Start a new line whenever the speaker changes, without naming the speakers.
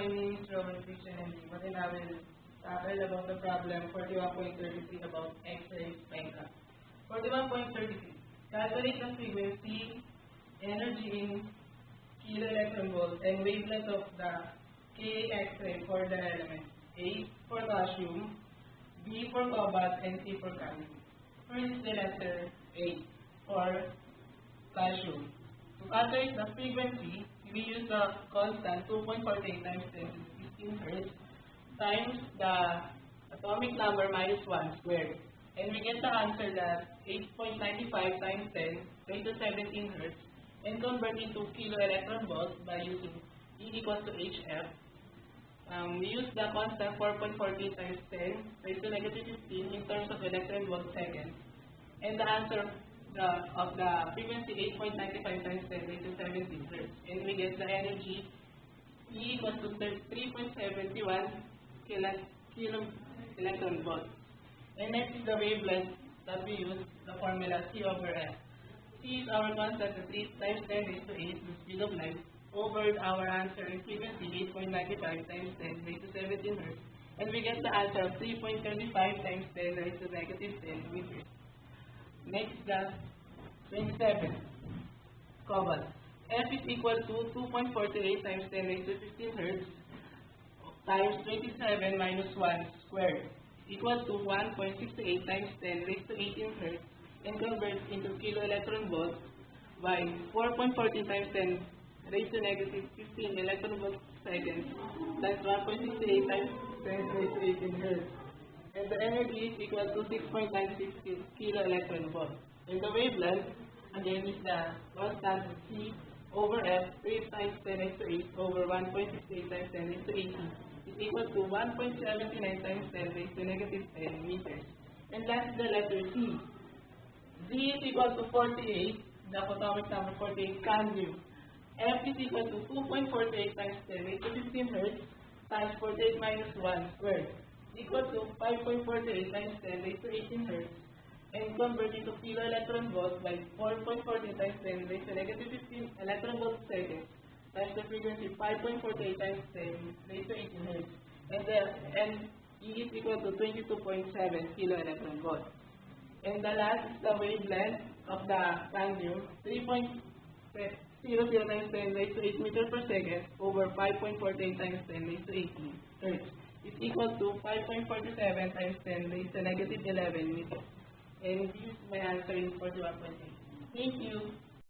my name is Robert Christian and and I will tackle about the problem 41.33 about X-ray spectra. 41.33. Calculate the frequency, energy in kilo electron volts, and wavelength of the K X-ray for the elements A for calcium, B for cobalt, and C for calcium. First is the letter A for calcium. To calculate the frequency, we use the constant 2.48 times 10 to the 15 Hz times the atomic number minus 1 squared. And we get the answer that 8.95 times 10 raised to 17 Hz and convert into kilo electron volts by using E equals to HF. We use the constant 4.48 times 10 raised to negative 15 in terms of electron volt seconds. And the answer of the frequency 8.95 times 10 raised to 17 Hz. And we get the energy E equals to 3.71 kilo electron volts. And next is the wavelength that we use, the formula C over F. C is our constant at 3 times 10 raised to 8, the speed of light, over our answer in frequency 8.95 times 10 raised to 17 Hz. And we get the answer of 3.35 times 10 raised to negative 10 meters. Next, the 27, cobalt. F is equal to 2.48 times 10 raised to 15 Hz times 27 minus 1 squared equals to 1.68 times 10 raised to 18 Hz and converts into kilo electron volts by 4.14 times 10 raised to negative 15 electron volts seconds. That's 1.68 times 10 raised to 18 Hz. And the energy is equal to 6.96 kilo electron volts. And the wavelength, again, is the constant C over F 3 times 10 raised to 8 over 1.68 times 10 raised to 18 is equal to 1.79 times 10 raised to negative 10 meters. And that's the letter C. Z is equal to 48, the atomic number 48, calcium. F is equal to 2.48 times 10 raised to 15 Hz times 48 minus 1 squared equal to 5.48 times 10 raised to 18 Hz and convert into kilo electron volts by 4.14 times 10 raised to negative 15 electron volts seconds times the frequency 5.48 times 10 raised to 18 Hz. And E is equal to 22.7 kilo electron volts. And the last is the wavelength of the calcium, 3.00 times 10 raised to 8 meters per second over 5.48 times 10 raised to 18 Hz is equal to 5.47 times 10 raised to negative 11 meters. And this is my answer in 41.8. Thank you.